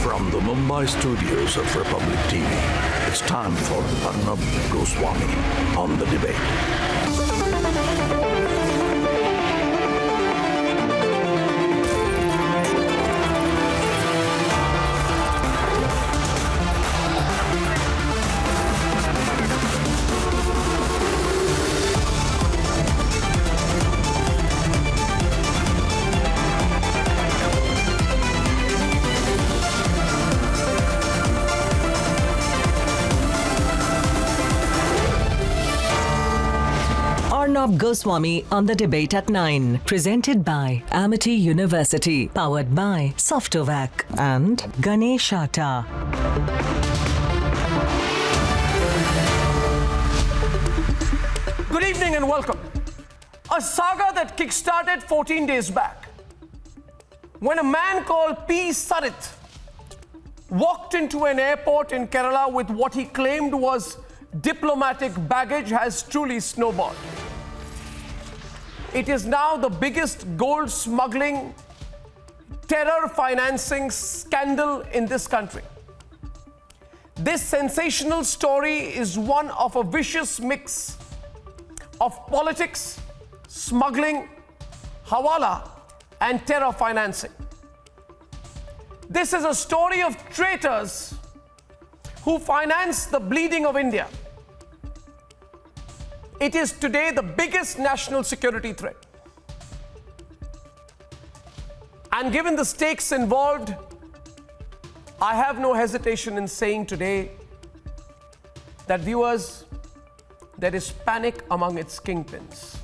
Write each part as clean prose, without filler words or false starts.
From the Mumbai studios of Republic TV, it's time for Arnab Goswami on The Debate. Arnab Goswami on The Debate at 9. Presented by Amity University. Powered by Softovac and Ganesh Atta. Good evening and welcome. A saga that kick-started 14 days back when a man called P. Sarit walked into an airport in Kerala with what he claimed was diplomatic baggage has truly snowballed. It is now the biggest gold smuggling, terror financing scandal in this country. This sensational story is one of a vicious mix of politics, smuggling, hawala, and terror financing. This is a story of traitors who finance the bleeding of India. It is today the biggest national security threat. And given the stakes involved, I have no hesitation in saying today that, viewers, there is panic among its kingpins.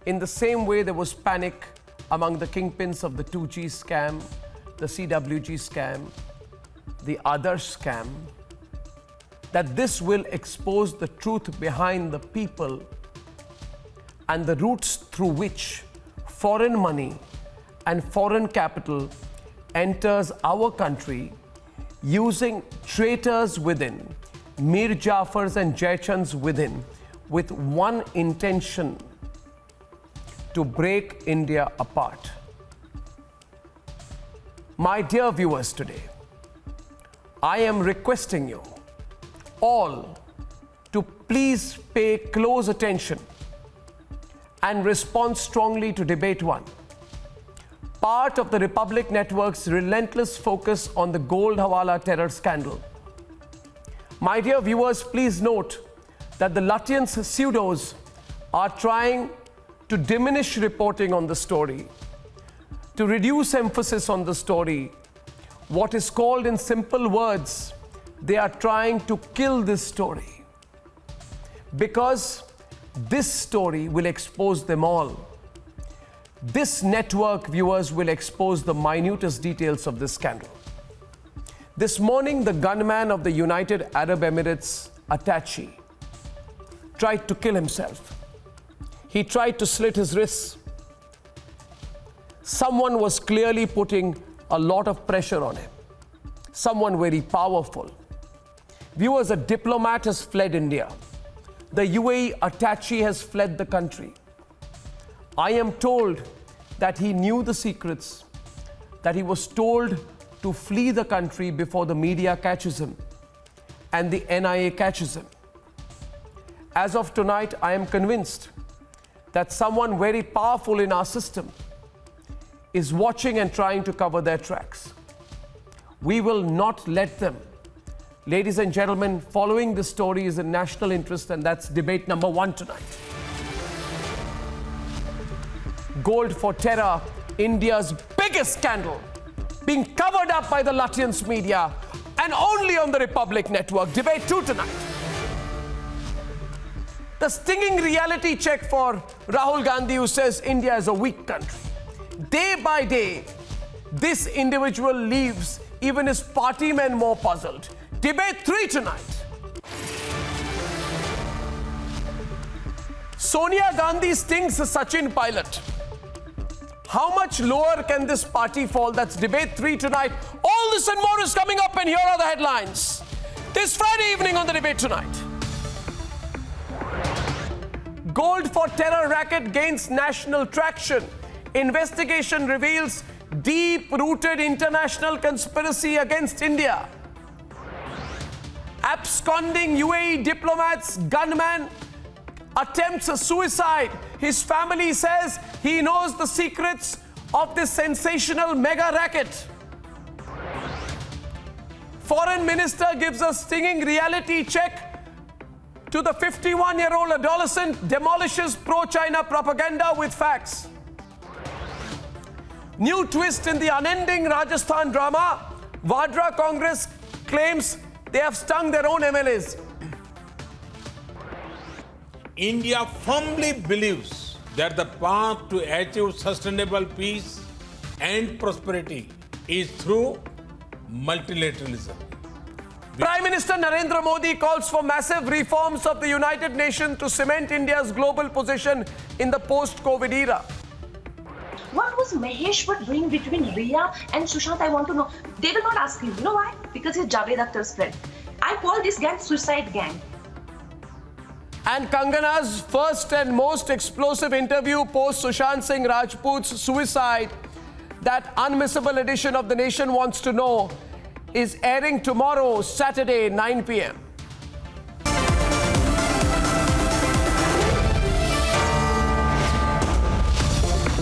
In the same way there was panic among the kingpins of the 2G scam, the CWG scam, the other scam, that this will expose the truth behind the people and the routes through which foreign money and foreign capital enters our country using traitors within, Mir Jafars and Jaychands within, with one intention: to break India apart. My dear viewers, today, I am requesting you all to please pay close attention and respond strongly to Debate 1, part of the Republic Network's relentless focus on the gold hawala terror scandal. My dear viewers, please note that the Lutyens pseudos are trying to diminish reporting on the story, to reduce emphasis on the story. What is called in simple words, they are trying to kill this story, because this story will expose them all. This network, viewers, will expose the minutest details of this scandal. This morning, the gunman of the United Arab Emirates attaché tried to kill himself. He tried to slit his wrists. Someone was clearly putting a lot of pressure on him. Someone very powerful. Viewers, a diplomat has fled India. The UAE attaché has fled the country. I am told that he knew the secrets, that he was told to flee the country before the media catches him and the NIA catches him. As of tonight, I am convinced that someone very powerful in our system is watching and trying to cover their tracks. We will not let them. Ladies and gentlemen, following this story is in national interest, and that's debate number 1 tonight. Gold for terror, India's biggest scandal, being covered up by the Lutyens media and only on the Republic Network. Debate 2 tonight. The stinging reality check for Rahul Gandhi, who says India is a weak country. Day by day, this individual leaves even his party men more puzzled. Debate 3 tonight. Sonia Gandhi stings Sachin Pilot. How much lower can this party fall? That's debate 3 tonight. All this and more is coming up, and here are the headlines this Friday evening on The Debate Tonight. Gold for terror racket gains national traction. Investigation reveals deep-rooted international conspiracy against India. Absconding UAE diplomat's gunman attempts a suicide. His family says he knows the secrets of this sensational mega racket. Foreign Minister gives a stinging reality check to the 51-year-old adolescent, demolishes pro-China propaganda with facts. New twist in the unending Rajasthan drama. Vadra Congress claims they have stung their own MLAs. India firmly believes that the path to achieve sustainable peace and prosperity is through multilateralism. Prime Minister Narendra Modi calls for massive reforms of the United Nations to cement India's global position in the post-COVID era. What was Maheshwar doing between Riya and Sushant? I want to know. They will not ask you. You know why? Because he's Javed Akhtar's friend. I call this gang suicide gang. And Kangana's first and most explosive interview post Sushant Singh Rajput's suicide, that unmissable edition of The Nation Wants to Know, is airing tomorrow, Saturday, 9 p.m.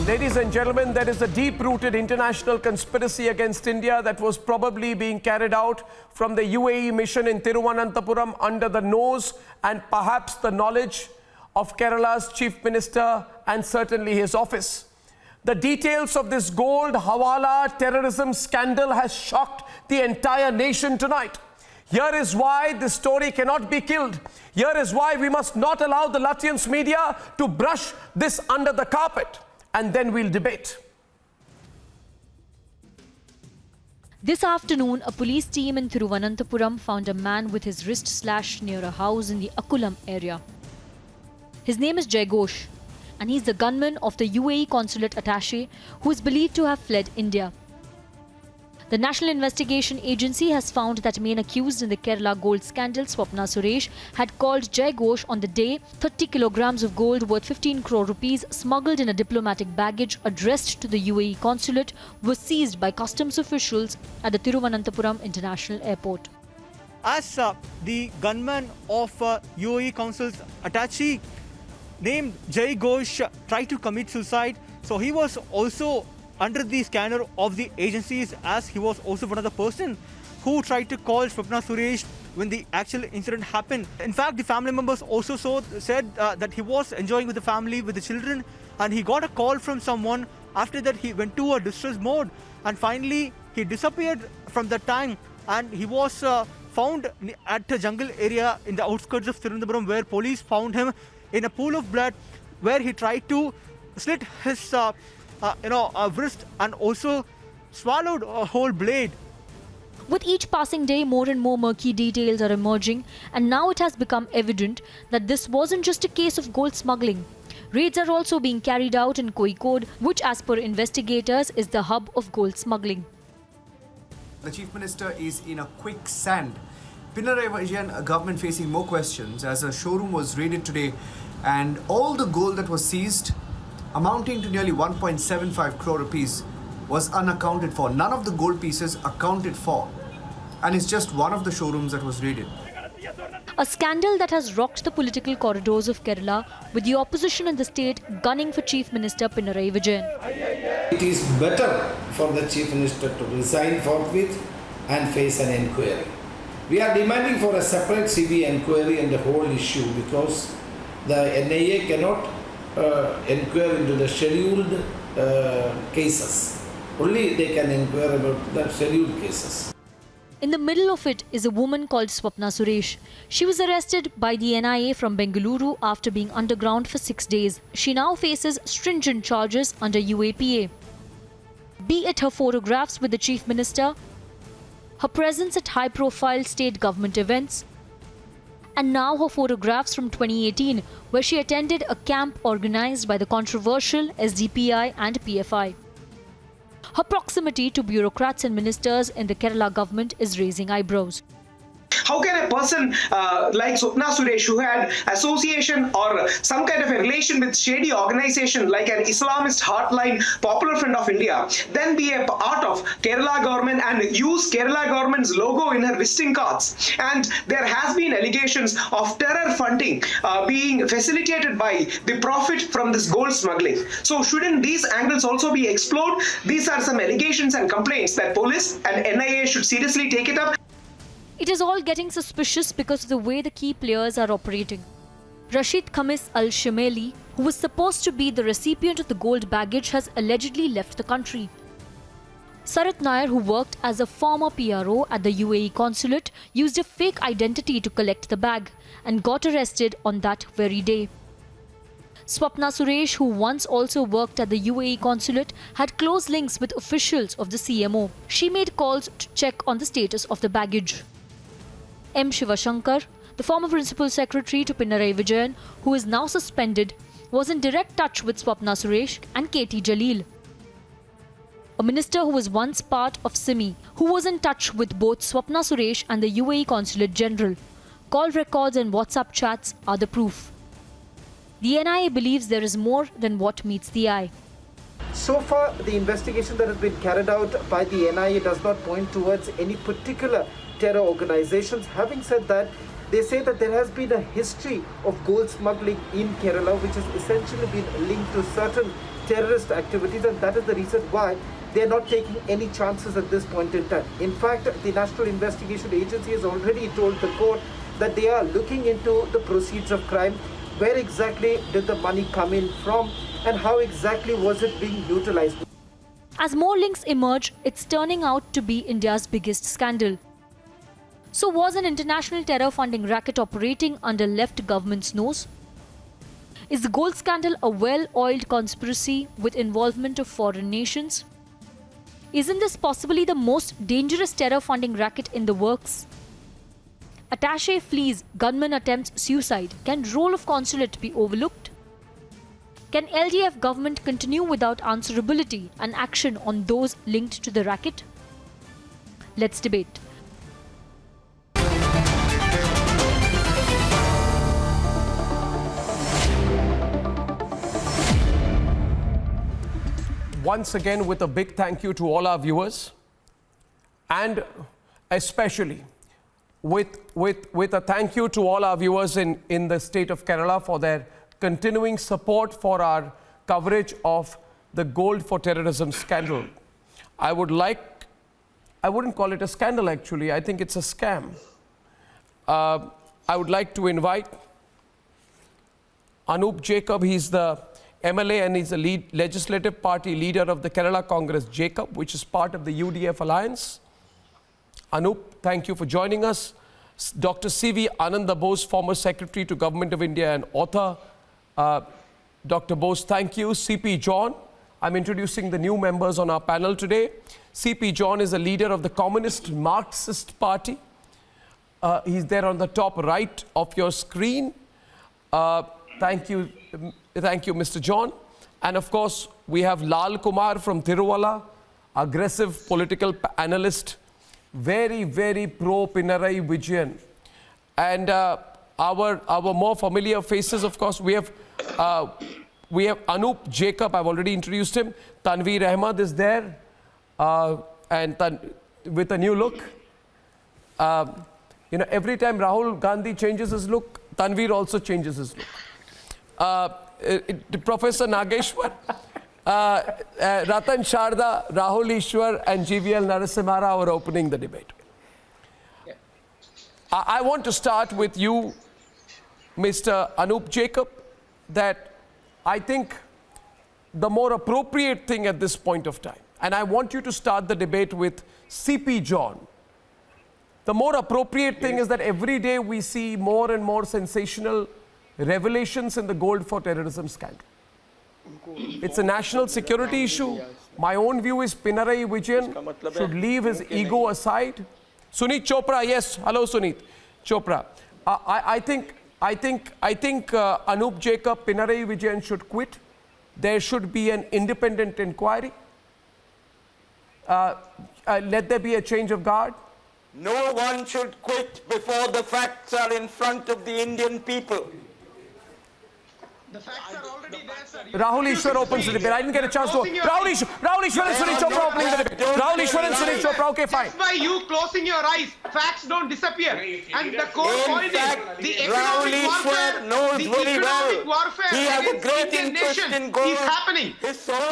Ladies and gentlemen, there is a deep-rooted international conspiracy against India that was probably being carried out from the UAE mission in Thiruvananthapuram under the nose and perhaps the knowledge of Kerala's Chief Minister and certainly his office. The details of this gold hawala terrorism scandal has shocked the entire nation tonight. Here is why this story cannot be killed. Here is why we must not allow the Lutyens media to brush this under the carpet. And then we'll debate. This afternoon, a police team in Thiruvananthapuram found a man with his wrist slashed near a house in the Akkulam area. His name is Jay Ghosh, and he's the gunman of the UAE consulate attaché who is believed to have fled India. The National Investigation Agency has found that main accused in the Kerala gold scandal, Swapna Suresh, had called Jay Ghosh on the day 30 kilograms of gold worth 15 crore rupees smuggled in a diplomatic baggage addressed to the UAE consulate was seized by customs officials at the Thiruvananthapuram International Airport. As the gunman of UAE Consul's attaché named Jay Ghosh tried to commit suicide, so he was also under the scanner of the agencies, as he was also one of the person who tried to call Swapna Suresh when the actual incident happened. In fact, the family members also said that he was enjoying with the family, with the children, and he got a call from someone. After that, he went to a distress mode, and finally he disappeared from that time, and he was found at a jungle area in the outskirts of Thiruvananthapuram, where police found him in a pool of blood, where he tried to slit his wrist and also swallowed a whole blade. With each passing day, more and more murky details are emerging, and now it has become evident that this wasn't just a case of gold smuggling. Raids are also being carried out in Kozhikode, which as per investigators is the hub of gold smuggling. The Chief Minister is in a quicksand. Pinarayi Vijayan, a government facing more questions as a showroom was raided today, and all the gold that was seized, amounting to nearly 1.75 crore rupees, was unaccounted for. None of the gold pieces accounted for, and it's just one of the showrooms that was raided. A scandal that has rocked the political corridors of Kerala, with the opposition in the state gunning for Chief Minister Pinarayi Vijayan. It is better for the Chief Minister to resign forthwith and face an inquiry. We are demanding for a separate CBI inquiry on the whole issue, because the NIA cannot inquire into the scheduled cases. Only they can inquire about the scheduled cases. In the middle of it is a woman called Swapna Suresh. She was arrested by the NIA from Bengaluru after being underground for 6 days. She now faces stringent charges under UAPA. Be it her photographs with the Chief Minister, her presence at high-profile state government events, and now her photographs from 2018, where she attended a camp organized by the controversial SDPI and PFI. Her proximity to bureaucrats and ministers in the Kerala government is raising eyebrows. How can a person like Swapna Suresh, who had association or some kind of a relation with shady organization like an Islamist Heartline Popular Front of India, then be a part of Kerala government and use Kerala government's logo in her visiting cards? And there has been allegations of terror funding being facilitated by the profit from this gold smuggling. So shouldn't these angles also be explored? These are some allegations and complaints that police and NIA should seriously take it up. It is all getting suspicious because of the way the key players are operating. Rashid Khamis Al-Shimeli, who was supposed to be the recipient of the gold baggage, has allegedly left the country. Sarat Nair, who worked as a former PRO at the UAE consulate, used a fake identity to collect the bag and got arrested on that very day. Swapna Suresh, who once also worked at the UAE consulate, had close links with officials of the CMO. She made calls to check on the status of the baggage. M. Shivashankar, the former principal secretary to Pinarayi Vijayan, who is now suspended, was in direct touch with Swapna Suresh and KT Jalil, a minister who was once part of SIMI, who was in touch with both Swapna Suresh and the UAE Consulate General. Call records and WhatsApp chats are the proof. The NIA believes there is more than what meets the eye. So far, the investigation that has been carried out by the NIA does not point towards any particular terror organizations. Having said that, they say that there has been a history of gold smuggling in Kerala, which has essentially been linked to certain terrorist activities, and that is the reason why they are not taking any chances at this point in time. In fact, the National Investigation Agency has already told the court that they are looking into the proceeds of crime. Where exactly did the money come in from, and how exactly was it being utilized? As more links emerge, it's turning out to be India's biggest scandal. So was an international terror funding racket operating under left government's nose? Is the gold scandal a well-oiled conspiracy with involvement of foreign nations? Isn't this possibly the most dangerous terror funding racket in the works? Attaché flees, gunman attempts suicide. Can role of consulate be overlooked? Can LDF government continue without answerability and action on those linked to the racket? Let's debate. Once again, with a big thank you to all our viewers, and especially with a thank you to all our viewers in the state of Kerala for their continuing support for our coverage of the Gold for Terrorism scandal. I wouldn't call it a scandal actually, I think it's a scam. I would like to invite Anup Jacob. He's the MLA and he's the legislative party leader of the Kerala Congress Jacob, which is part of the UDF alliance. Anup, thank you for joining us. Dr. C.V. Ananda Bose, former Secretary to Government of India and author. Dr. Bose, thank you. C.P. John, I'm introducing the new members on our panel today. C.P. John is a leader of the Communist Marxist Party. He's there on the top right of your screen. Thank you, Mr. John. And of course, we have Lal Kumar from Tiruvalla, aggressive political analyst, very, very pro Pinarayi Vijayan. And our more familiar faces, of course, we have Anup Jacob. I've already introduced him. Tanveer Ahmed is there, and with a new look. You know, every time Rahul Gandhi changes his look, Tanveer also changes his look. Professor Nageshwar, Ratan Sharda, Rahul Ishwar, and GVL Narasimhara are opening the debate. Yeah. I want to start with you, Mr. Anup Jacob, that I think the more appropriate thing at this point of time, and I want you to start the debate with C.P. John. The more appropriate thing is that every day we see more and more sensational revelations in the Gold for Terrorism scandal. It's a national security issue. My own view is Pinarayi Vijayan should leave his ego aside. Sunit Chopra, yes. Hello, Sunit Chopra. I think Anup Jacob, Pinarayi Vijayan should quit. There should be an independent inquiry. Let there be a change of guard. No one should quit before the facts are in front of the Indian people. The facts are already there, sir. Rahul Ishwar opens the debate. I didn't get a chance to. Rahul Ishwar and Sunil Chopra opening the debate. Rahul Ishwar and Sunil Chopra. Okay, fine. Just by you closing your eyes, facts don't disappear. And the core point is the economic warfare. The economic warfare He has a against great Indian interest nation in gold. is happening.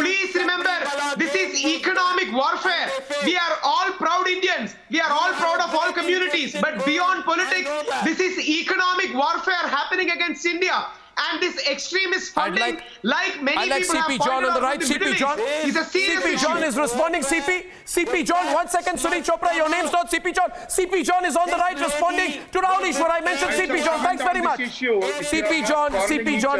Please remember, this is economic warfare. We are all proud Indians. We are all proud of all communities. But beyond politics, this is economic warfare happening against India. And this extremist funding, like many people have CP pointed John on out the right. from the CP Middle John. East, is a serious CP John issue. is responding. CP John, 1 second. Sunil Chopra, your name's not CP John. CP John is on the right responding to Rahul Ishwar. I mentioned CP John. Thanks very much. CP John,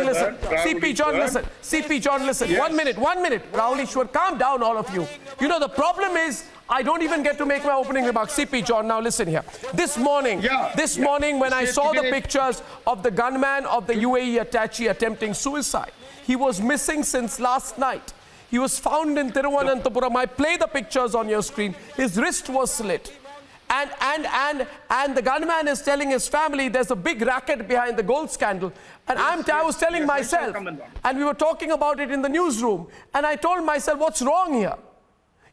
listen. CP John, listen. CP John, listen. 1 minute. Rahul Ishwar, calm down, all of you. You know, the problem is, I don't even get to make my opening remarks. CP John, now listen here. This morning, when I saw the pictures of the gunman of the UAE attaché attempting suicide, he was missing since last night. He was found in Thiruvananthapuram. I play the pictures on your screen. His wrist was slit. And the gunman is telling his family there's a big racket behind the gold scandal. And I was telling myself, and we were talking about it in the newsroom, and I told myself, what's wrong here?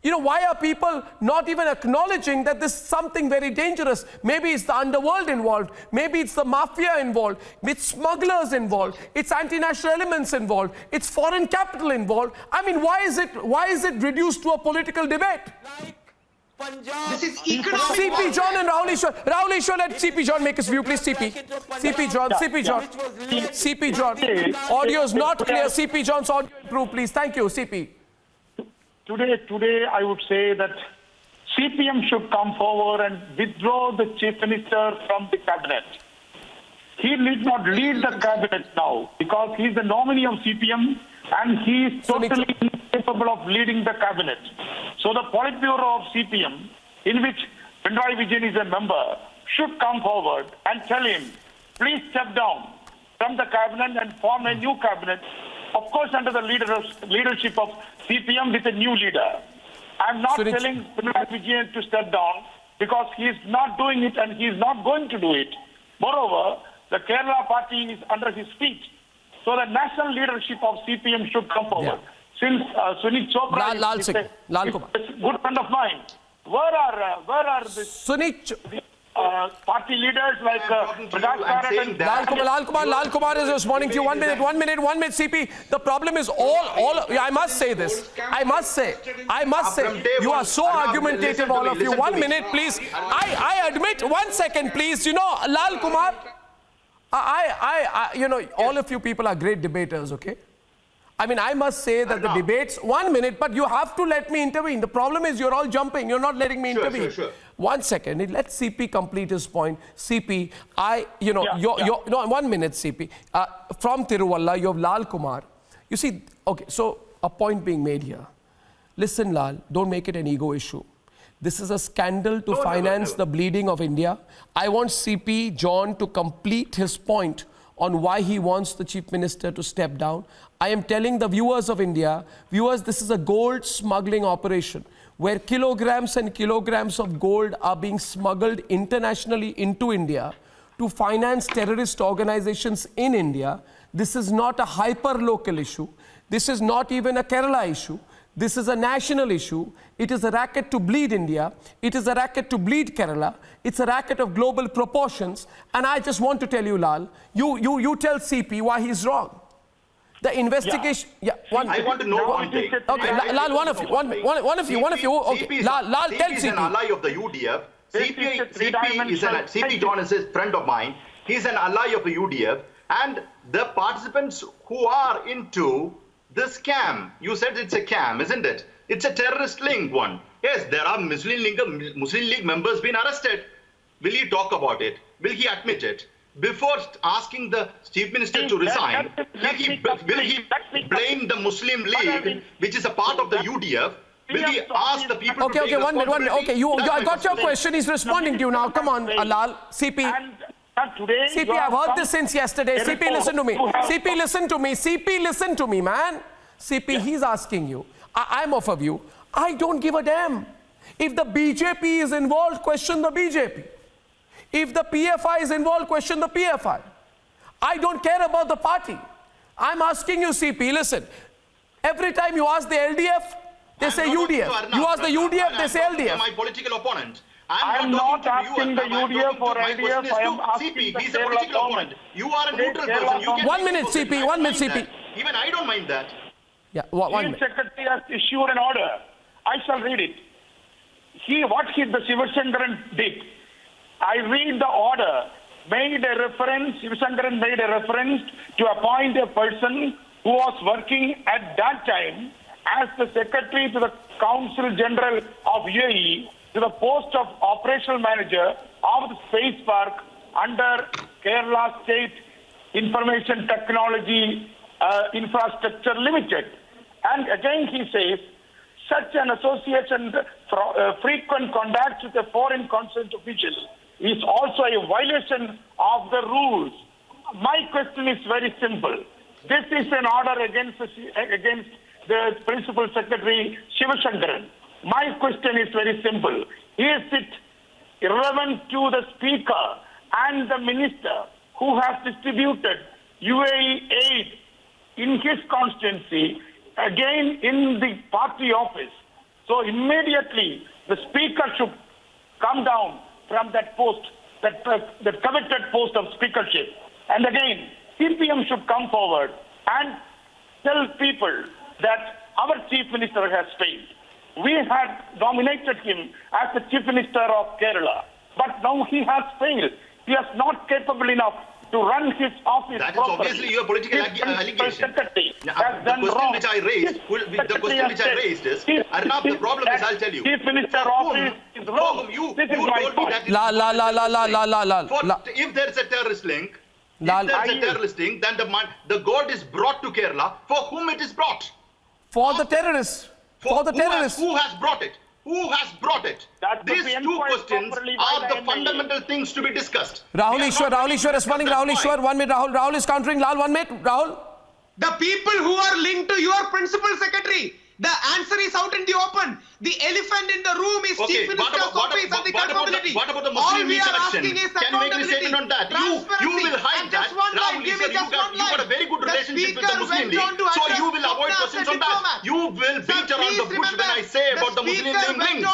You know, why are people not even acknowledging that this is something very dangerous? Maybe it's the underworld involved. Maybe it's the mafia involved. It's smugglers involved. It's anti-national elements involved. It's foreign capital involved. I mean, why is it reduced to a political debate? This is economic. CP John and Rahul Ishwar. Rahul Ishwar, let CP John make his view, please. CP John. Audio is not clear. CP John's audio improve, please. Thank you, CP. Today, I would say that CPM should come forward and withdraw the Chief Minister from the cabinet. He need not lead the cabinet now because he is the nominee of CPM and he is totally incapable of leading the cabinet. So the Politburo of CPM, in which Pinarayi Vijayan is a member, should come forward and tell him, please step down from the cabinet and form a new cabinet, of course under the leadership of CPM with a new leader. I'm not telling Pinarayi Vijayan to step down because he is not doing it and he is not going to do it. Moreover, the Kerala party is under his feet. So the national leadership of CPM should come forward. Since Sunil Chopra is a good friend of mine, where are the party leaders like Prakash Karat and Lal Kumar is responding to you. 1 minute, CP. The problem is I must say this. I must say, you are so argumentative, all of you. 1 minute, please. I admit, 1 second, please. You know, Lal Kumar, you know, all of you people are great debaters, okay? I mean, I must say that the debates, 1 minute, but you have to let me intervene. The problem is you're all jumping. You're not letting me intervene. Sure. 1 second. Let CP complete his point. CP, no, 1 minute, CP. From Tiruvalla, you have Lal Kumar. You see, okay, so a point being made here. Listen, Lal, don't make it an ego issue. This is a scandal to finance the bleeding of India. I want CP John to complete his point on why he wants the Chief Minister to step down. I am telling the viewers of India, this is a gold smuggling operation where kilograms and kilograms of gold are being smuggled internationally into India to finance terrorist organizations in India. This is not a hyper-local issue. This is not even a Kerala issue. This is a national issue. It is a racket to bleed India. It is a racket to bleed Kerala. It's a racket of global proportions. And I just want to tell you, Lal, you tell CP why he's wrong. The investigation. I want to know one thing. Okay, Lal, one of you. Okay, Lal, tell CP. Is an ally of the UDF. CP John is a friend of mine. He's an ally of the UDF. And the participants who are into this scam, you said it's a scam, isn't it? It's a terrorist link one. Yes, there are Muslim League members being arrested. Will he talk about it? Will he admit it? Before asking the Chief Minister to resign, will he blame the Muslim League, which is a part of the UDF? Will he ask the people to take responsibility? 1 minute. Okay, I got your question. He's responding to you now. Come on, Lal. CP. CP, I've heard this since yesterday. CP, listen to me. CP, listen to me, man. CP, he's asking you. I'm of a view. I don't give a damn. If the BJP is involved, question the BJP. If the PFI is involved, question the PFI. I don't care about the party. I'm asking you, CP, listen. Every time you ask the LDF, they say UDF. You ask the UDF, they say LDF. My political opponent. I am not asking the UDF or LDF. I am asking CP, he's the a Kerala political government. opponent. You are a neutral person. You can 1 minute, CP. 1 minute, CP. Even I don't mind that. Yeah, 1 Chief minute. Secretary has issued an order. I shall read it. The Shivashankaran did. I read the order. Shivashankaran made a reference to appoint a person who was working at that time as the Secretary to the Council General of UAE to the post of Operational Manager of the Space Park under Kerala State Information Technology Infrastructure Limited. And again he says, such an association frequent contact with a foreign concerned official is also a violation of the rules. My question is very simple. This is an order against the Principal Secretary Shivashankaran. My question is very simple. Is it irrelevant to the Speaker and the Minister who has distributed UAE aid in his constituency, again in the party office? So immediately the Speaker should come down from that post, that coveted post of speakership. And again, CPM should come forward and tell people that our Chief Minister has failed. We had nominated him as the Chief Minister of Kerala, but now he has failed. He is not capable enough to run his office That is properly. obviously your political allegation. Secretary The has done question wrong. which I raised is, Arnab, the problem is, I'll tell you. Chief Minister office is wrong. This is my point. If there is a terrorist link, Lal. then the gold is brought to Kerala. For whom it is brought? For the terrorists. For the terrorists. Who has brought it? Who has brought it? These two questions are the fundamental things to be discussed. Rahul Ishwar responding. Rahul Ishwar, 1 minute. Rahul is countering. Lal, 1 minute. Rahul. The people who are linked to your Principal Secretary, the answer is out in the open. The elephant in the room is Chief Minister's office and the culpability. What about the All Muslim we league are selection? asking is Can you make a accountability, statement on that? You will hide and that. just one line, Rahul give me Ishwar, just one you got a line. very good The relationship with the Speaker Muslim went League, on to so address you will avoid Swapna questions as a on that. diplomat. You will beat around the bush when I say about the Muslim League,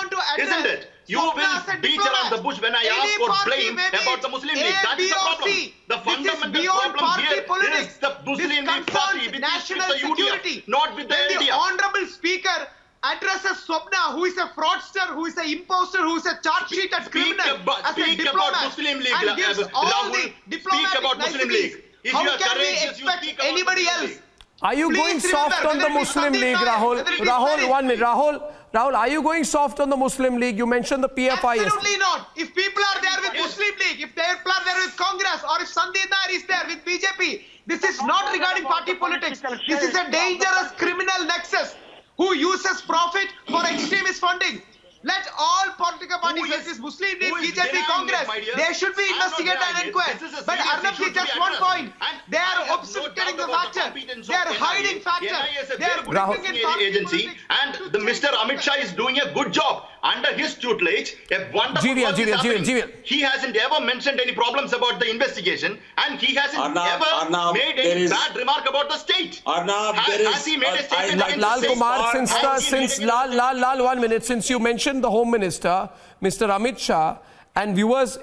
isn't it? You will beat around the bush when I ask for blame about the Muslim League. That is the problem. The fundamental problem here is the Muslim League party with national the security, UDF, not with the when the LDF. Honorable Speaker addresses Swapna, who is a fraudster, who is an imposter, who is a charge sheeted criminal, as a diplomat, Muslim League, and gives all Rahul, the diplomatic speak about Muslim niceties. League. If How you are can we courageous, you expect speak about anybody Muslim else? League. Are you Please going soft remember, on the whether it is Muslim Sandeep League, Nair, Rahul? whether it is Rahul, Sandeep- 1 minute. Rahul, are you going soft on the Muslim League? You mentioned the PFI. Absolutely not. If people are there with Muslim League, if people are there with Congress, or if Sandeep Nair is there with BJP, this is not regarding party politics. This is a dangerous criminal nexus who uses profit for extremist funding. Let all political parties, such as Muslim League, who is BJP, denying Congress, it, my dear? they should be I'm not investigated and denying it. inquired. This is a But serious Arnab issue ji, to just be one addressed. point. And They I are have no obfuscating doubt the about the factor. competence They of are NIA. hiding factor. NIA is a They are very good bringing in party agency, politics and to the change Mr. Amit Shah is doing a good job. Under his tutelage, a wonderful work is happening. He hasn't ever mentioned any problems about the investigation, and he hasn't ever made any bad remark about the state. Has he made a statement against Lal the state? Kumar, since Lal, 1 minute, since you mentioned the Home Minister, Mr. Amit Shah, and viewers,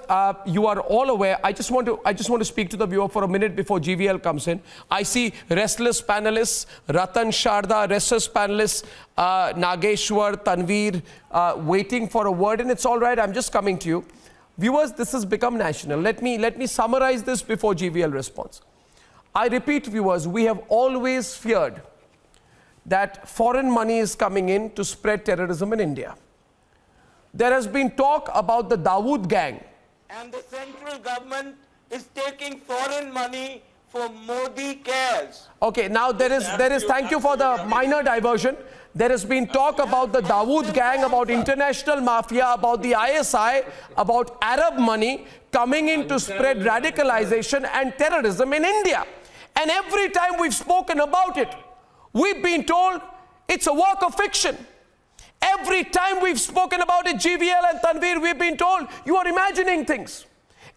you are all aware. I just want to speak to the viewer for a minute before GVL comes in. I see restless panelists, Ratan Sharda, restless panelists, Nageshwar, Tanveer, waiting for a word, and it's all right. I'm just coming to you. Viewers, this has become national. Let me summarize this before GVL responds. I repeat, viewers, we have always feared that foreign money is coming in to spread terrorism in India. There has been talk about the Dawood gang. And the central government is taking foreign money for Modi cares. Okay, now there is, thank you for the minor diversion. There has been talk about the Dawood gang, about international mafia, about the ISI, about Arab money coming in to spread radicalization and terrorism in India. And every time we've spoken about it, we've been told it's a work of fiction. Every time we've spoken about it, GVL and Tanveer, we've been told, you are imagining things.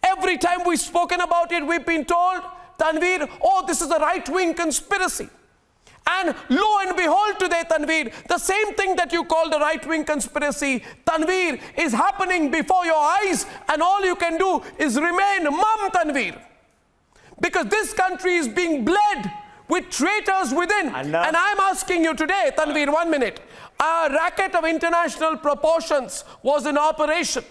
Every time we've spoken about it, we've been told, Tanveer, oh, this is a right-wing conspiracy. And lo and behold today, Tanveer, the same thing that you called a right-wing conspiracy, Tanveer, is happening before your eyes, and all you can do is remain mum, Tanveer. Because this country is being bled with traitors within. And I'm asking you today, Tanveer, 1 minute. A racket of international proportions was in operation.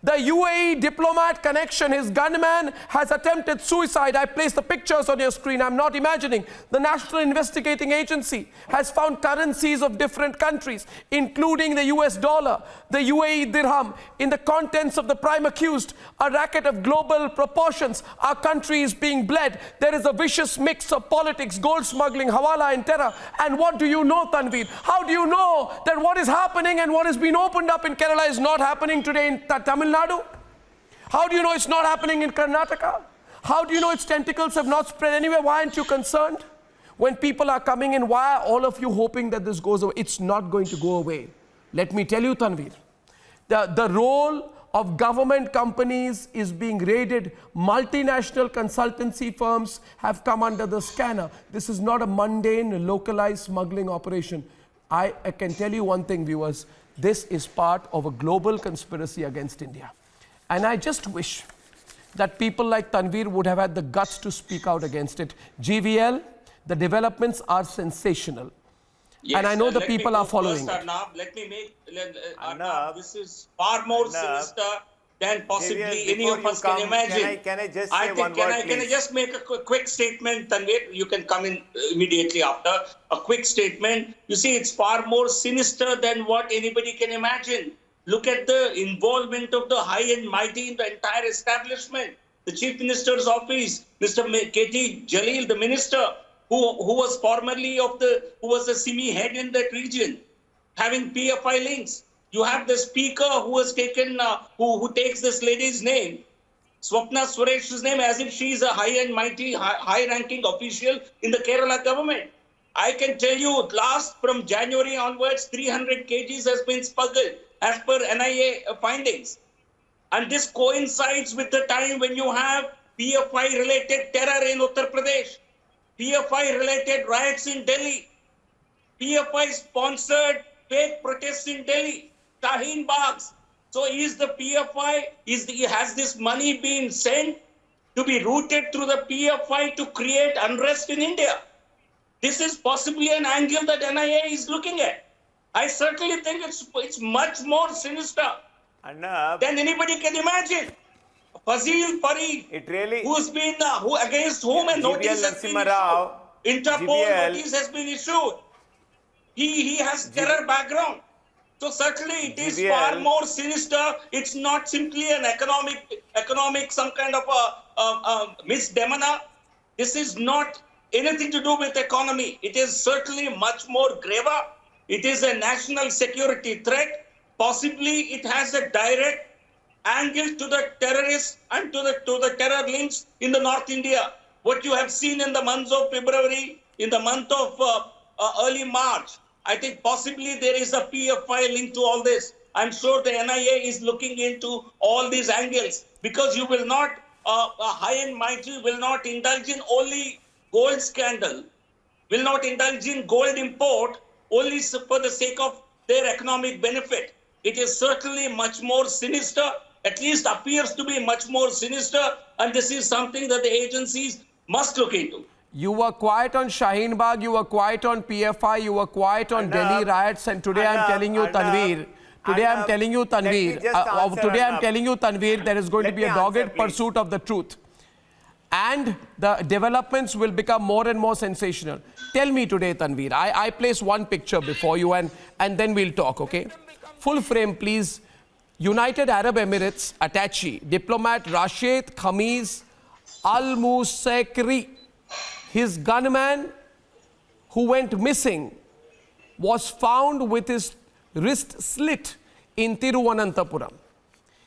The UAE diplomat connection, his gunman has attempted suicide. I placed the pictures on your screen. I'm not imagining. The National Investigating Agency has found currencies of different countries, including the US dollar, the UAE dirham, in the contents of the prime accused. A racket of global proportions. Our country is being bled. There is a vicious mix of politics, gold smuggling, hawala and terror. And what do you know, Tanveer? How do you know that what is happening and what has been opened up in Kerala is not happening today in Tamil Nadu? How do you know it's not happening in Karnataka? How do you know its tentacles have not spread anywhere? Why aren't you concerned? When people are coming in, why are all of you hoping that this goes away? It's not going to go away. Let me tell you, Tanveer, the role of government companies is being raided. Multinational consultancy firms have come under the scanner. This is not a mundane, localized smuggling operation. I can tell you one thing, viewers. This is part of a global conspiracy against India. And I just wish that people like Tanveer would have had the guts to speak out against it. GVL, the developments are sensational. Yes, and I know the people are following it. Arnab, let me make, Arnab, this is far more sinister than possibly any of us can imagine. Can I just say one word, Can I just make a quick statement, Tanveer? You can come in immediately after. A quick statement. You see, it's far more sinister than what anybody can imagine. Look at the involvement of the high and mighty in the entire establishment. The Chief Minister's office, Mr. K.T. Jalil, the minister, who was formerly who was the SIMI head in that region, having PFI links. You have the speaker who has taken, who takes this lady's name, Swapna Suresh's name, as if she is a high and mighty, high-ranking official in the Kerala government. I can tell you, from January onwards, 300 kgs has been smuggled as per NIA findings. And this coincides with the time when you have PFI-related terror in Uttar Pradesh, PFI-related riots in Delhi, PFI-sponsored fake protests in Delhi, Shaheen Baghs. So is the PFI, has this money been sent to be routed through the PFI to create unrest in India? This is possibly an angle that NIA is looking at. I certainly think it's much more sinister than anybody can imagine. Fazil Farid, who's been, against whom a notice has been issued. Interpol notice has been issued. He has terror background. So certainly it is far more sinister. It's not simply an economic some kind of a misdemeanor. This is not anything to do with economy. It is certainly much more graver. It is a national security threat. Possibly it has a direct angle to the terrorists and to the terror links in the North India. What you have seen in the months of February, in the month of early March, I think possibly there is a PFI link to all this. I'm sure the NIA is looking into all these angles, because you will not, high and mighty will not indulge in only gold scandal, will not indulge in gold import only for the sake of their economic benefit. It is certainly much more sinister, at least appears to be much more sinister, and this is something that the agencies must look into. You were quiet on Shaheen Bagh, you were quiet on PFI, you were quiet on Delhi riots, and today I'm telling you, Tanveer, today I'm telling you, Tanveer, there is going to be a dogged pursuit of the truth. And the developments will become more and more sensational. Tell me today, Tanveer, I place one picture before you and then we'll talk, okay? Full frame, please. United Arab Emirates attaché, diplomat Rashid Khamis Al-Musaikri, his gunman who went missing, was found with his wrist slit in Thiruvananthapuram.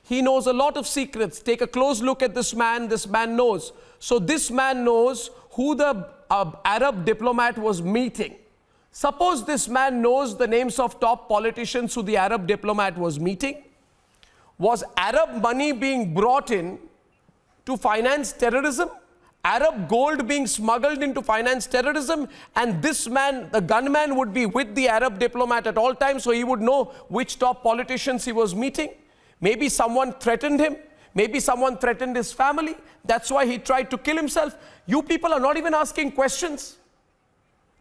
He knows a lot of secrets. Take a close look at this man. This man knows. So this man knows who the Arab diplomat was meeting. Suppose this man knows the names of top politicians who the Arab diplomat was meeting. Was Arab money being brought in to finance terrorism? Arab gold being smuggled into finance terrorism? And this man, the gunman, would be with the Arab diplomat at all times, so he would know which top politicians he was meeting. Maybe someone threatened him. Maybe someone threatened his family. That's why he tried to kill himself. You people are not even asking questions.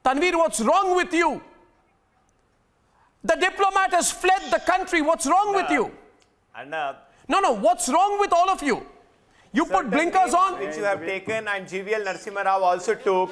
Tanveer, what's wrong with you? The diplomat has fled the country. What's wrong with you? No, what's wrong with all of you? You put blinkers on? Which you have taken, and GVL Narasimha Rao also took.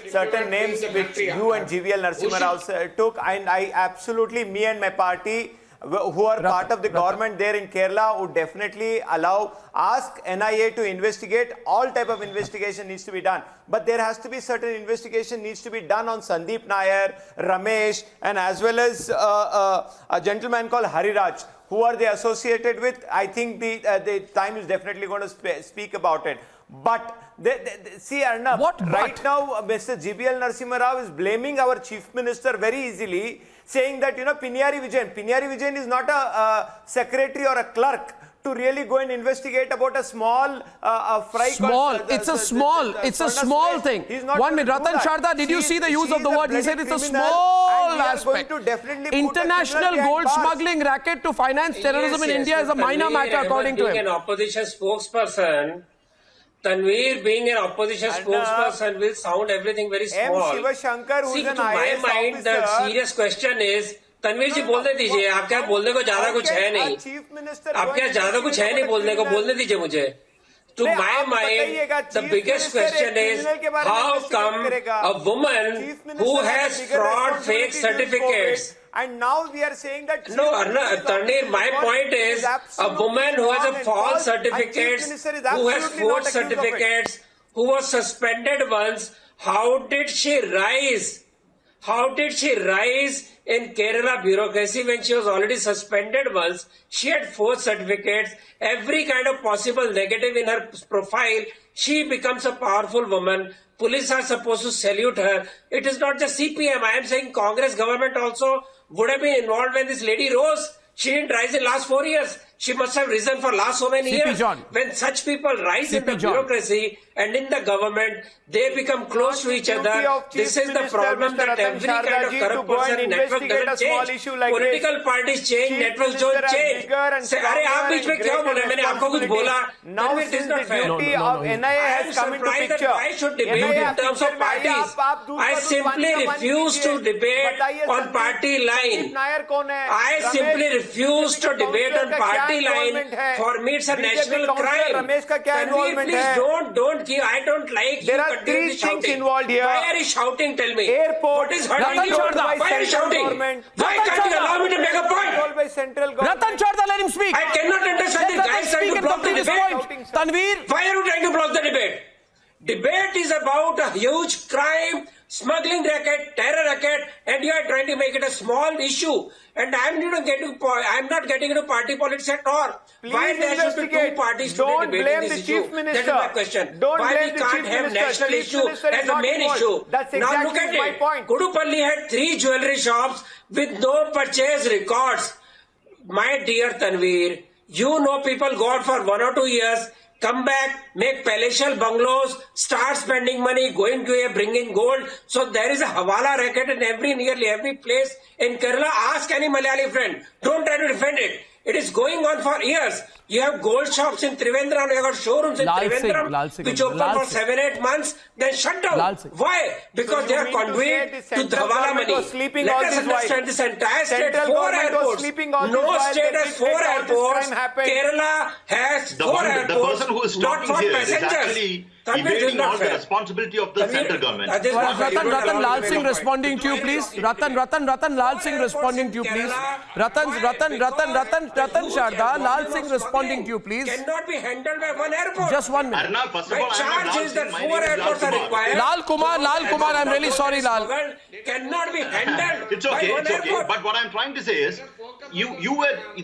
Certain names which you and GVL Narasimha Rao took, and I absolutely, me and my party, who are part of the government there in Kerala, would definitely ask NIA to investigate. All type of investigation needs to be done. But there has to be certain investigation needs to be done on Sandeep Nair, Ramesh, and as well as a gentleman called Hariraj. Who are they associated with? I think the time is definitely going to speak about it. But see, Arnab, right now, Mr. GVL Narasimha Rao is blaming our Chief Minister very easily, saying that, Piniyari Vijayan is not a secretary or a clerk to really go and investigate about a small fry. It's a small thing. 1 minute. Ratan Sharda, did you see the use of the word? He said it's a small aspect. International gold smuggling racket to finance terrorism in India is a minor matter according to him. Being an opposition spokesperson, Tanveer being an opposition spokesperson will sound everything very small. M. Shivashankar, who is an to my mind, the serious question is, Tanveer जी बोलने दीजिए, आपके यहाँ बोलने को ज्यादा कुछ है नहीं, आपके यहाँ ज्यादा कुछ है नहीं बोलने को, बोलने दीजिए मुझे. To my mind, the biggest question is, how come a woman who has fraud fake certificates? And now we are saying that... No, Tanveer, my point is, a woman who has a false certificates, who has forged certificates, who was suspended once, how did she rise? How did she rise in Kerala bureaucracy when she was already suspended once? She had forged certificates, every kind of possible negative in her profile. She becomes a powerful woman. Police are supposed to salute her. It is not just CPM. I am saying Congress government also would have been involved when this lady rose. She didn't rise in last 4 years. She must have risen for last so many years. John. When such people rise in the bureaucracy and in the government, they become close to each other. This is the problem that every kind of corrupt person network doesn't change. Political parties change, networks don't change. अरे आप बीच में क्यों बोले? मैंने आपको कुछ बोला? Now it is the duty of NIA has come into picture. Why should debate in terms of parties? I simply refuse to debate on party line. I simply refuse to debate on party line. For me, it's a national crime. Tanveer, please don't give. I don't like there are three things involved here. Why are you shouting? Tell me. Airport. What is hurting you? Why are you shouting? Why can't you allow me to make a point? By central government. Ratan Sharda, let him speak. I cannot understand this guy trying to block the debate. Tanveer. Why are you trying to block the debate? Debate is about a huge crime, smuggling racket, terror racket, and you are trying to make it a small issue. And I'm not getting into party politics at all. Please why there should be two parties don't today debating this issue? That is my question. Why we can't have national issue as the main issue? That's now exactly look at my it. point. Kudupalli had 3 jewelry shops with no purchase records. My dear Tanveer, you know people go out for 1 or 2 years, come back, make palatial bungalows, start spending money, going to a bringing gold. So there is a Hawala racket in nearly every place in Kerala. Ask any Malayali friend. Don't try to defend it. It is going on for years. You have gold shops in Trivandrum, you have got showrooms in Trivandrum, which open for 7-8 months, then shut down. Why? Because they are conduit to the Hawala money. Let us understand this entire state, 4 airports. No state has 4 airports. Kerala has 4 airports. The person who is not talking for here is passengers. actually evading all the responsibility of the central government. Ratan Lal Singh responding to you, please. Ratan Lal Singh responding to you, please. Ratan Sharda, Lal Singh responding to you, please. Cannot be handled by 1 airport. Just 1 minute. Arnab, first of all, My charge is that 4 airports are required. Lal Kumar, I'm really sorry, Lal. Cannot be handled. It's okay. But what I'm trying to say is,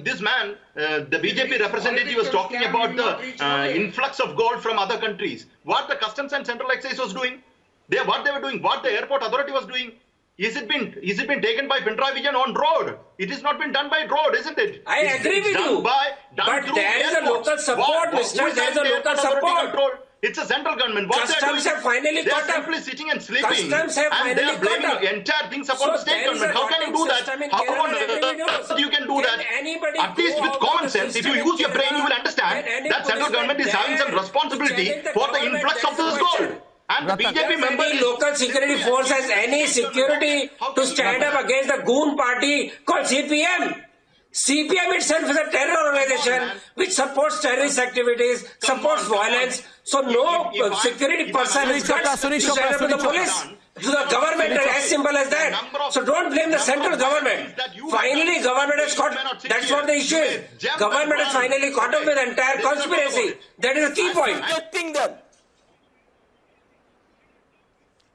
this man, the BJP representative was talking about the influx of gold from other countries. What the customs and central excise was doing? What they were doing, what the airport authority was doing, is it been taken by Pinarayi Vijayan on road? It has not been done by road, isn't it? I agree with you. But there is a local support, mister. There is a local support. It's a central government. What Customs have finally they're caught up. simply sitting and sleeping. Customs have and they're finally blaming caught up. the entire things upon the state government. How can you do that? How come you can do that? At least with common sense, if you use your brain, you will understand that central government is having some responsibility for the influx of this gold. And the BJP member, any local security force has any security to stand up against the goon party called CPM. CPM itself is a terror organization which supports terrorist activities, supports violence. So no security person is got to stand up to the police, to the government, as simple as that. So don't blame the central government. Finally, government has caught. That's what the issue is. Government has finally caught up with the entire conspiracy. That is the key point.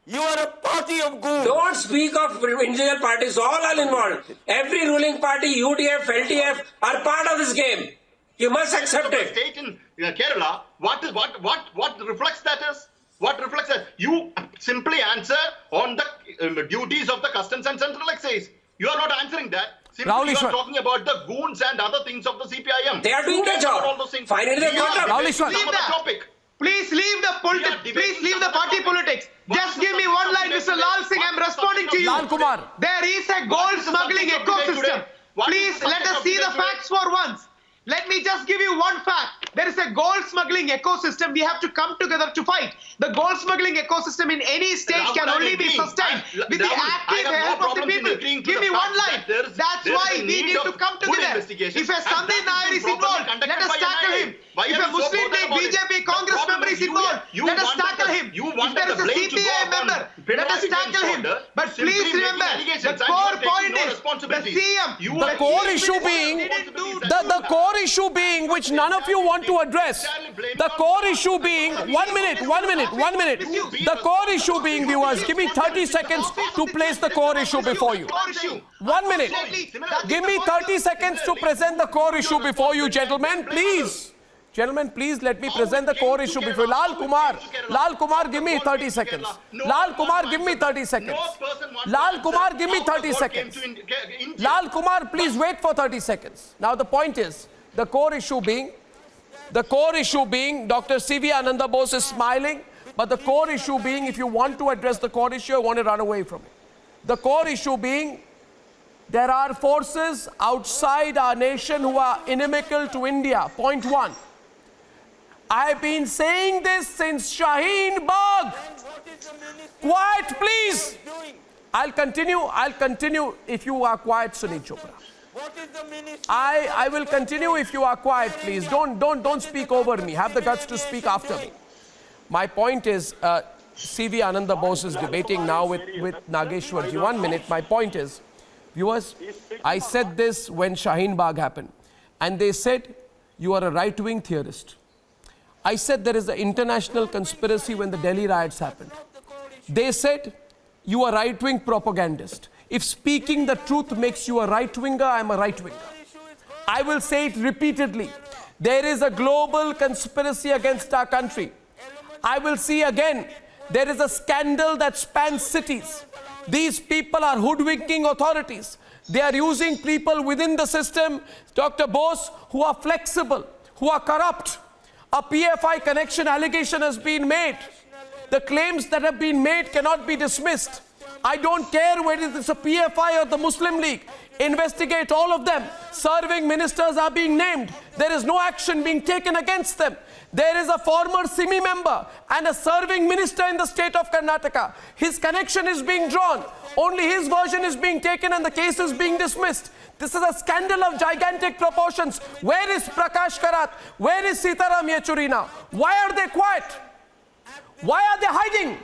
You are a party of goons. Don't speak of individual parties. All are involved. Every ruling party, UDF, LTF, are part of this game. You must accept it. State in Kerala, what reflects that is? What reflects that? You simply answer on the duties of the customs and central excise. You are not answering that. Simply you are talking about the goons and other things of the CPIM. They are doing their job. All those things. Finally, they got up. Leave the party politics. Just give me one line, Mr. Lal Singh. I'm responding to you. Lal Kumar. There is a gold smuggling ecosystem. Please let us see the facts for once. Let me just give you one fact. There is a gold smuggling ecosystem. We have to come together to fight. The gold smuggling ecosystem in any state can only be sustained with the active help of the people. Give me one line. That's why we need to come together. If a Sandhi Nair is involved, let us tackle him. If a Muslim League, BJP, Congress member is involved, let us tackle him. If there is a CPI member, let us tackle him. But please remember, the core point is the CM. The core issue being, the core issue being, which none of you want to address. The core issue being, 1 minute. The core issue being, viewers, give me 30 seconds to place the core issue before you. 1 minute. Give me 30 seconds to present the core issue before you, gentlemen, please. Gentlemen, please let me present the core issue before you. Lal Kumar, give me 30 seconds. Lal Kumar, give me 30 seconds. Lal Kumar, give me 30 seconds. Lal Kumar, please wait for 30 seconds. Now the point is, the core issue being, Dr. C.V. Ananda Bose is smiling, but the core issue being, if you want to address the core issue, you want to run away from it. The core issue being, there are forces outside our nation who are inimical to India. Point one. I've been saying this since Shaheen Bagh. Quiet, please. I'll continue if you are quiet, Sunil Chopra. I will continue if you are quiet, please. Don't speak over me. Have the guts to speak after me. My point is, C.V. Ananda Bose is debating now with Nageshwarji. 1 minute. My point is, viewers, I said this when Shaheen Bagh happened, and they said, you are a right-wing theorist. I said there is an international conspiracy when the Delhi riots happened. They said, you are a right-wing propagandist. If speaking the truth makes you a right-winger, I am a right-winger. I will say it repeatedly. There is a global conspiracy against our country. I will see again, there is a scandal that spans cities. These people are hoodwinking authorities. They are using people within the system, Dr. Bose, who are flexible, who are corrupt. A PFI connection allegation has been made. The claims that have been made cannot be dismissed. I don't care whether it's a PFI or the Muslim League. Investigate all of them. Serving ministers are being named. There is no action being taken against them. There is a former SIMI member and a serving minister in the state of Karnataka. His connection is being drawn. Only his version is being taken and the case is being dismissed. This is a scandal of gigantic proportions. Where is Prakash Karat? Where is Sitaram Yechuri now? Why are they quiet? Why are they hiding?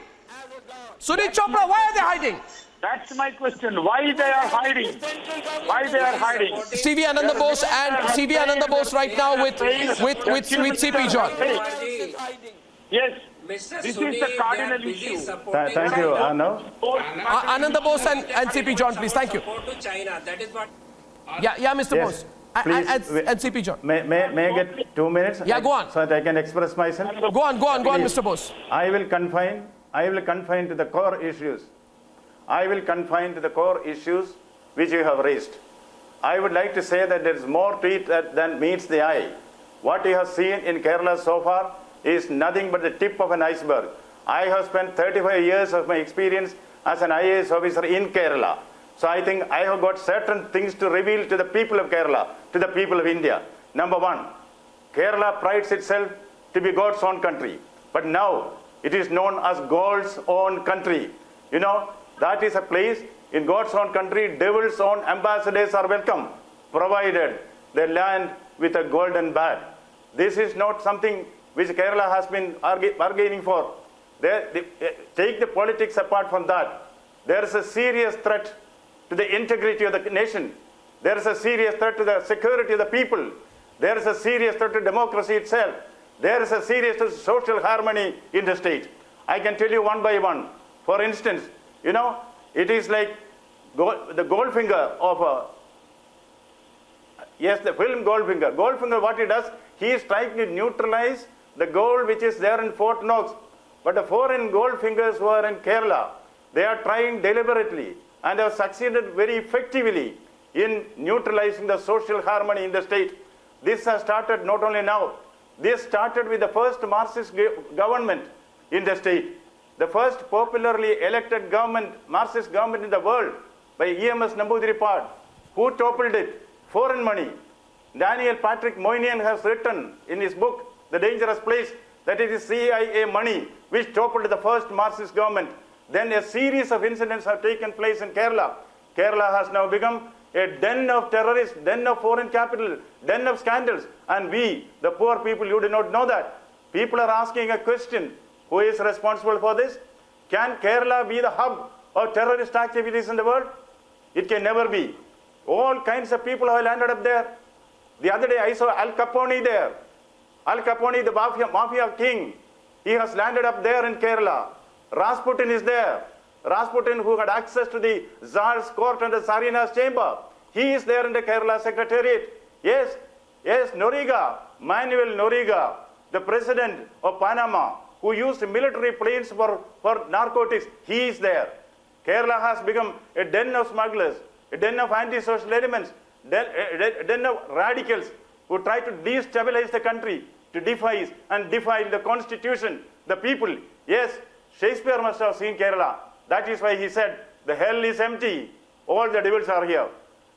Sunil Chopra, why are they hiding? That's my question. Why they are hiding? Why they are hiding? C.V. Ananda Bose and C.V. Ananda Bose right now with C.P. John. Yes. This is the cardinal issue. Thank you, Arnav. Ananda Bose and C.P. John, please. Thank you. Yeah, Mr. Bose. And C.P. John. May I get 2 minutes? Yeah, go on. So that I can express myself. Go on, Mr. Bose. I will confine I will confine to the core issues. I will confine to the core issues which you have raised. I would like to say that there is more to it than meets the eye. What you have seen in Kerala so far is nothing but the tip of an iceberg. I have spent 35 years of my experience as an IAS officer in Kerala. So I think I have got certain things to reveal to the people of Kerala, to the people of India. Number one, Kerala prides itself to be God's own country. But now it is known as God's own country. You know, that is a place in God's own country, devil's own ambassadors are welcome, provided they land with a golden bat. This is not something which Kerala has been bargaining for. Take the politics apart from that. There is a serious threat to the integrity of the nation. There is a serious threat to the security of the people. There is a serious threat to democracy itself. There is a serious threat to social harmony in the state. I can tell you one by one. For instance, you know, it is like the Goldfinger of the film Goldfinger. Goldfinger, what he does, he is trying to neutralize the gold which is there in Fort Knox. But the foreign Goldfingers who are in Kerala, they are trying deliberately and have succeeded very effectively in neutralizing the social harmony in the state. This has started not only now. This started with the first Marxist government in the state. The first popularly elected government, Marxist government in the world by EMS Namboodiripad. Who toppled it? Foreign money. Daniel Patrick Moynihan has written in his book, The Dangerous Place, that it is CIA money which toppled the first Marxist government. Then a series of incidents have taken place in Kerala. Kerala has now become a den of terrorists, den of foreign capital, den of scandals. And we, the poor people, you do not know that. People are asking a question. Who is responsible for this? Can Kerala be the hub of terrorist activities in the world? It can never be. All kinds of people have landed up there. The other day I saw Al Capone there. Al Capone, the mafia king, he has landed up there in Kerala. Rasputin is there. Rasputin, who had access to the Tsar's court and the Tsarina's chamber, he is there in the Kerala Secretariat. Yes, Noriega, Manuel Noriega, the president of Panama, who used military planes for narcotics, he is there. Kerala has become a den of smugglers, a den of anti-social elements, a den of radicals who try to destabilize the country, to defy the constitution, the people. Yes, Shakespeare must have seen Kerala. That is why he said, the hell is empty, all the devils are here.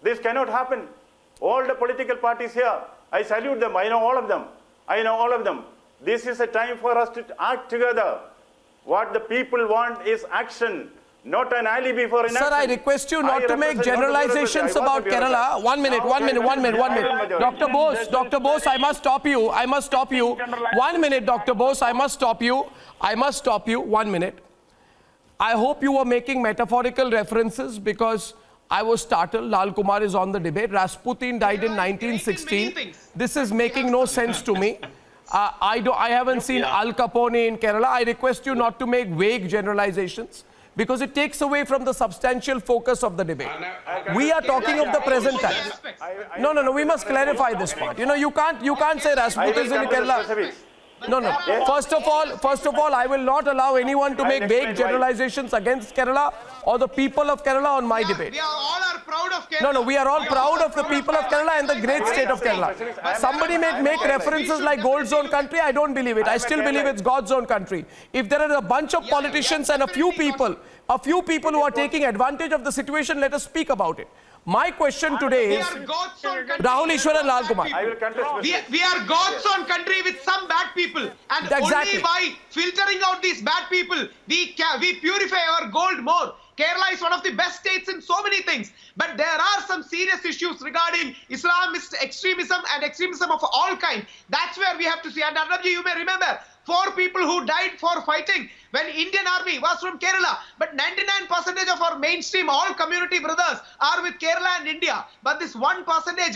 This cannot happen. All the political parties here, I salute them, I know all of them. This is a time for us to act together. What the people want is action, not an alibi for inaction. Sir, I request you not to make generalizations about Kerala. One minute. Dr. Bose, I must stop you. 1 minute, Dr. Bose, I must stop you. 1 minute. I hope you were making metaphorical references because I was startled. Lal Kumar is on the debate. Rasputin died in 1916. This is making no sense to me. I haven't seen Al Capone in Kerala. I request you not to make vague generalizations because it takes away from the substantial focus of the debate. We are talking of the present times. No, we must clarify this part. You know, you can't say Rasputin is in Kerala. No. First of all, I will not allow anyone to make vague generalizations against Kerala or the people of Kerala on my debate. We all are proud of Kerala. No, we are all proud of the people of Kerala and the great state of Kerala. Somebody may make references like Gold's own country. I don't believe it. I still believe it's God's own country. If there are a bunch of politicians and a few people who are taking advantage of the situation, let us speak about it. My question today is Rahul Ishwar and Lal Kumar. We are God's own country with some bad people, and only by filtering out these bad people, we purify our gold more. Kerala is one of the best states in so many things, but there are some serious issues regarding Islamist extremism and extremism of all kinds. That's where we have to see. And Arnabji, you may remember 4 people who died for fighting when Indian army was from Kerala. But 99% of our mainstream, all community brothers are with Kerala and India. But this 1%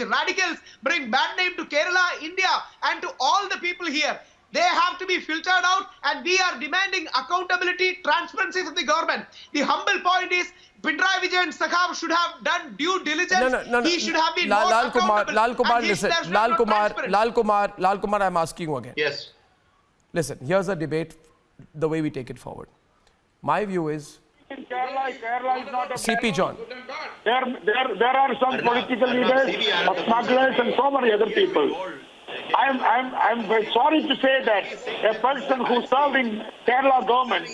radicals bring bad name to Kerala, India, and to all the people here. They have to be filtered out, and we are demanding accountability, transparency from the government. The humble point is, Pinarayi Vijayan Sakhab should have done due diligence. No. He should have been more accountable. Lal Kumar, listen. Lal Kumar, I'm asking you again. Yes. Listen, here's a debate, the way we take it forward. My view is In Kerala is not a CP John. There are some political leaders, smugglers, and so many other people. I'm very sorry to say that a person who served in Kerala government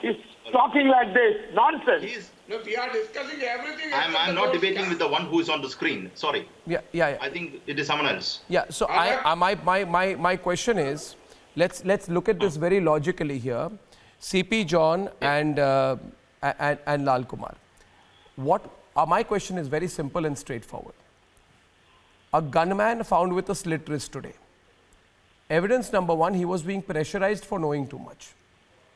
is talking like this nonsense. No, we are discussing everything. I'm not debating with the one who is on the screen. Sorry. Yeah. I think it is someone else. Yeah. So my question is, let's look at this very logically here. CP John and Lal Kumar. My question is very simple and straightforward. A gunman found with a slit wrist today. Evidence number one, he was being pressurized for knowing too much.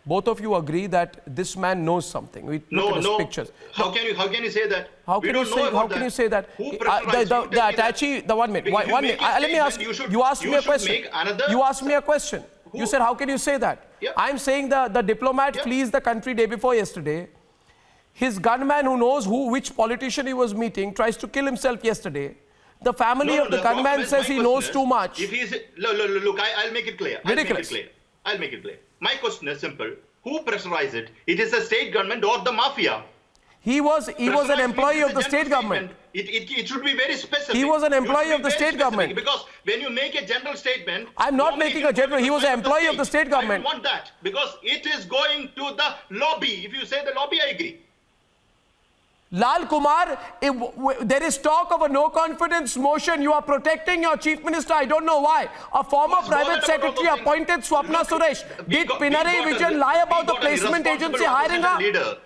Both of you agree that this man knows something. We look at his pictures. How can you say that? How can you say that? Who The attaché, the 1 minute. Let me ask you. You asked me a question. You asked me a question. You said, how can you say that? Yeah. I'm saying the diplomat flees the country day before yesterday. His gunman who knows which politician he was meeting tries to kill himself yesterday. The family of the gunman says he knows too much. If he's look, I'll make it clear. Ridiculous. I'll make it clear. My question is simple. Who pressurized it? It is the state government or the mafia? He was an employee of the state government. It should be very specific. He was an employee of the state government. Because when you make a general statement... I'm not making a general. He was an employee of the state government. I don't want that because it is going to the lobby. If you say the lobby, I agree. Lal Kumar, there is talk of a no confidence motion. You are protecting your chief minister. I don't know why. A former private secretary appointed Swapna Suresh. Did Pinarayi Vijayan lie about the placement agency hiring her? Leader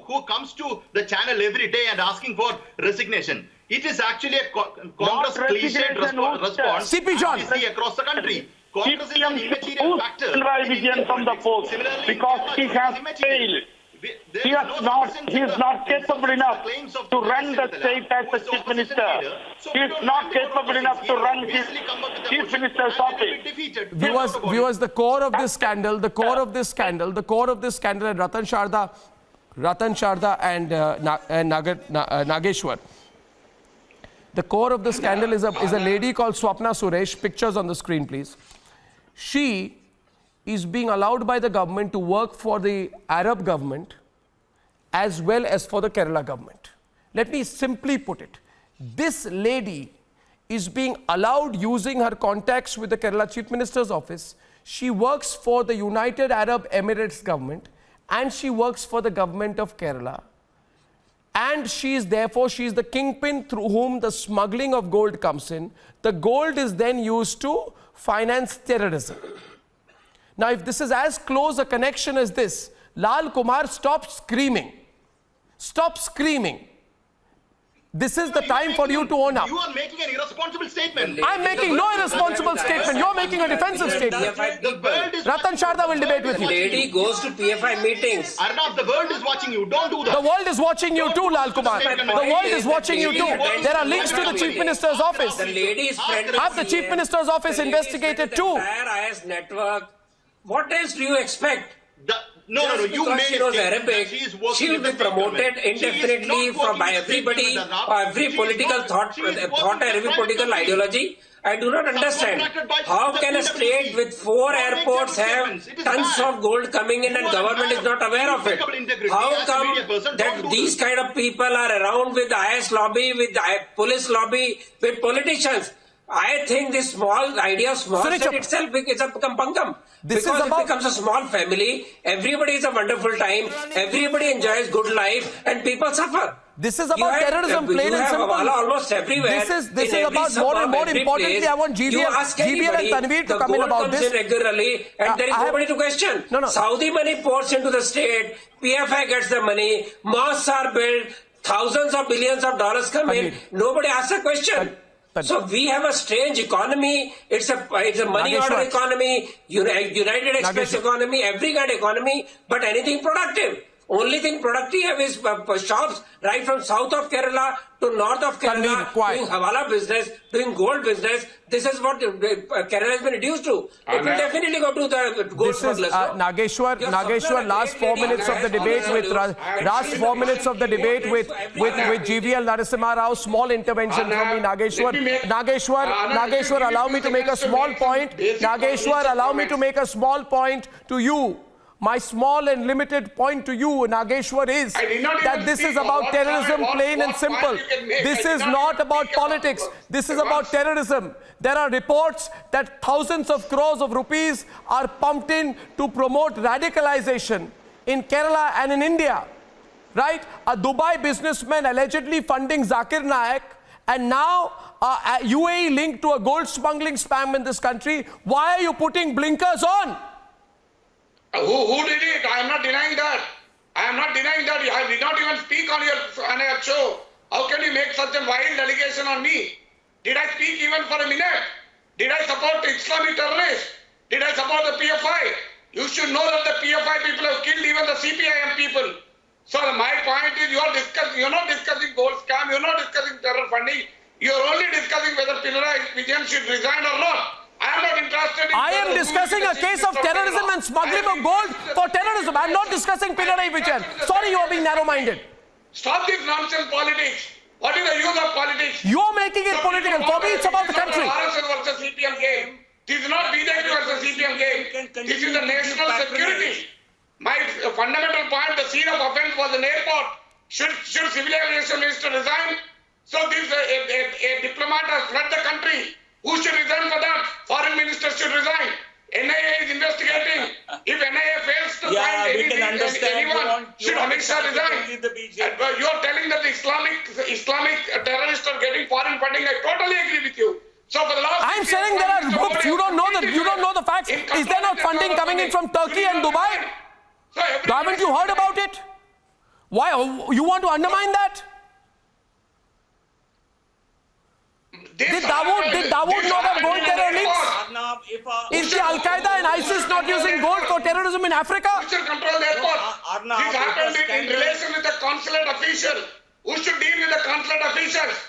who comes to the channel every day and asking for resignation. It is actually a Congress cliched response CP John. Across the country. Congress is an immaterial factor. Pinarayi Vijayan from the post because he has failed. He is not capable enough to run the state as the chief minister. He is not capable enough to run his chief minister's office. Viewers, the core of this scandal, and Ratan Sharda and Nageshwar. The core of the scandal is a lady called Swapna Suresh. Pictures on the screen, please. She is being allowed by the government to work for the Arab government as well as for the Kerala government. Let me simply put it. This lady is being allowed using her contacts with the Kerala Chief Minister's office. She works for the United Arab Emirates government and she works for the government of Kerala. And she is the kingpin through whom the smuggling of gold comes in. The gold is then used to finance terrorism. Now, if this is as close a connection as this, Lal Kumar, stop screaming. Stop screaming. This is the time for you to own up. You are making an irresponsible statement. I'm making no irresponsible statement. You're making a defensive statement. Ratan Sharda will debate with you. The lady goes to PFI meetings. Arnab, the world is watching you. Don't do that. The world is watching you too, Lal Kumar. The world is watching you too. There are links to the Chief Minister's office. The lady is friend. Have the Chief Minister's office investigated too. Entire IS network. What else do you expect? No, you because made she knows Arabic, she will be promoted indefinitely by everybody, or every political thought, every political ideology. I do not understand. How can a state with 4 airports have tons of gold coming in and government is not aware of it? How come that these kind of people are around with IS lobby, with police lobby, with politicians? I think this idea of small state itself is a pankam. Because it becomes a small family, everybody is a wonderful time, everybody enjoys good life, and people suffer. This is about terrorism, plain and simple. Almost everywhere. This is about more importantly, I want GVL and Tanveer to come in about this. The gold comes in regularly, and there is nobody to question. Saudi money pours into the state, PFI gets the money, mosques are built, thousands of billions of dollars come in, nobody asks a question. So we have a strange economy. It's a money order economy, United Express economy, every kind of economy, but anything productive. Only thing productive is shops right from south of Kerala to north of Kerala doing Hawala business, doing gold business. This is what Kerala has been reduced to. It will definitely go to the gold smugglers. Nageshwar, last 4 minutes of the debate with GVL Narasimha Rao. Small intervention from me, Nageshwar, allow me to make a small point. Nageshwar, allow me to make a small point to you. My small and limited point to you, Nageshwar, is that this is about terrorism, plain and simple. This is not about politics. This is about terrorism. There are reports that thousands of crores of rupees are pumped in to promote radicalization in Kerala and in India. Right? A Dubai businessman allegedly funding Zakir Naik, and now UAE linked to a gold smuggling scam in this country. Why are you putting blinkers on? Who did it? I am not denying that. I am not denying that. I did not even speak on your show. How can you make such a wild allegation on me? Did I speak even for a minute? Did I support the Islamic terrorists? Did I support the PFI? You should know that the PFI people have killed even the CPIM people. So my point is, you're not discussing gold scam, you're not discussing terror funding. You're only discussing whether Pinarayi Vijayan should resign or not. I am not interested in... I am discussing a case of terrorism and smuggling of gold for terrorism. I am not discussing Pinarayi Vijayan. Sorry, you are being narrow-minded. Stop this nonsense politics. What is the use of politics? You are making it political. For me, it's about the country. RSS versus CPM game. This is not BJP versus CPM game. This is the national security. My fundamental point, the scene of offence was an airport. Should civil aviation minister resign? So this a diplomat has fled the country. Who should resign for that? Foreign minister should resign. NIA is investigating. If NIA fails to find anyone, should Amit Shah resign? You are telling that the Islamic terrorists are getting foreign funding. I totally agree with you. So for the last... I'm saying there are groups. You don't know the facts. Is there not funding coming in from Turkey and Dubai? Haven't you heard about it? Why? You want to undermine that? Did Dawood not have gold terror links? Is the Al-Qaeda and ISIS not using gold for terrorism in Africa? Who should control the airport? This happened in relation with the consulate official. Who should deal with the consulate officials?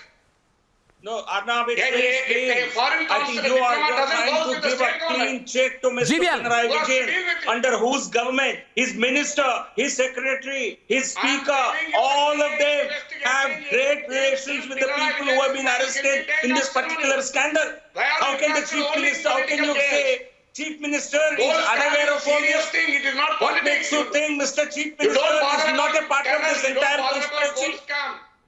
No, Arnab, it's very strange. I think you are trying to give a clean check to Mr. Pinarayi Vijayan, under whose government, his minister, his secretary, his speaker, all of them have great relations with the people who have been arrested in this particular scandal. How can the chief minister, how can you say chief minister is unaware of all this? What makes you think Mr. Chief Minister is not a part of this entire conspiracy?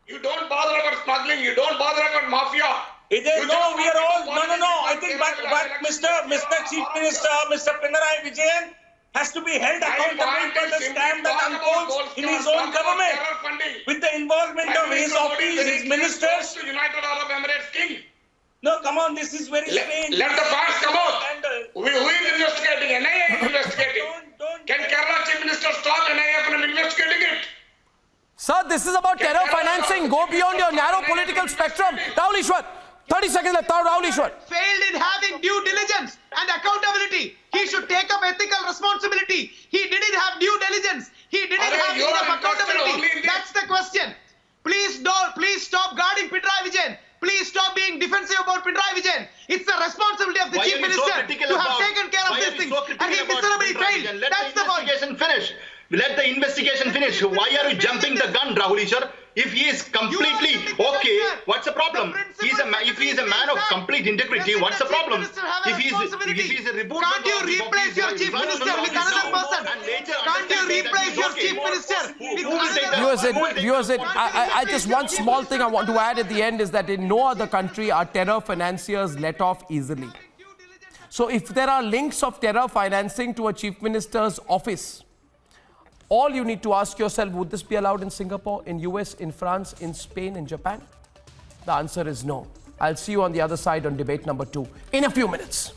You don't bother about smuggling. You don't bother about mafia. We are all... No. I think but Mr. Chief Minister, Mr. Pinarayi Vijayan has to be held accountable for the scam that unfolds in his own government with the involvement of his office, his ministers. United Arab Emirates king. No, come on, this is very strange. Let the facts come out. Who is investigating? NIA is investigating. Can Kerala Chief Minister stop NIA from investigating it? Sir, this is about terror financing. Go beyond your narrow political spectrum. Rahul Ishwar, 30 seconds left. Rahul Ishwar. Failed in having due diligence and accountability. He should take up ethical responsibility. He didn't have due diligence. He didn't have enough accountability. That's the question. Please stop guarding Pinarayi Vijayan. Please stop being defensive about Pinarayi Vijayan. It's the responsibility of the Chief Minister to have taken care of these things. And he miserably failed. That's the point. Finish. Let the investigation finish. Why are you jumping the gun, Rahul Ishwar? If he is completely okay, what's the problem? If he is a man of complete integrity, what's the problem? If he is a report, can't you replace your chief minister with another person? Can't you replace your chief minister with another person? Viewers, I just one small thing I want to add at the end is that in no other country are terror financiers let off easily. So if there are links of terror financing to a chief minister's office, all you need to ask yourself, would this be allowed in Singapore, in US, in France, in Spain, in Japan? The answer is no. I'll see you on the other side on debate number 2 in a few minutes.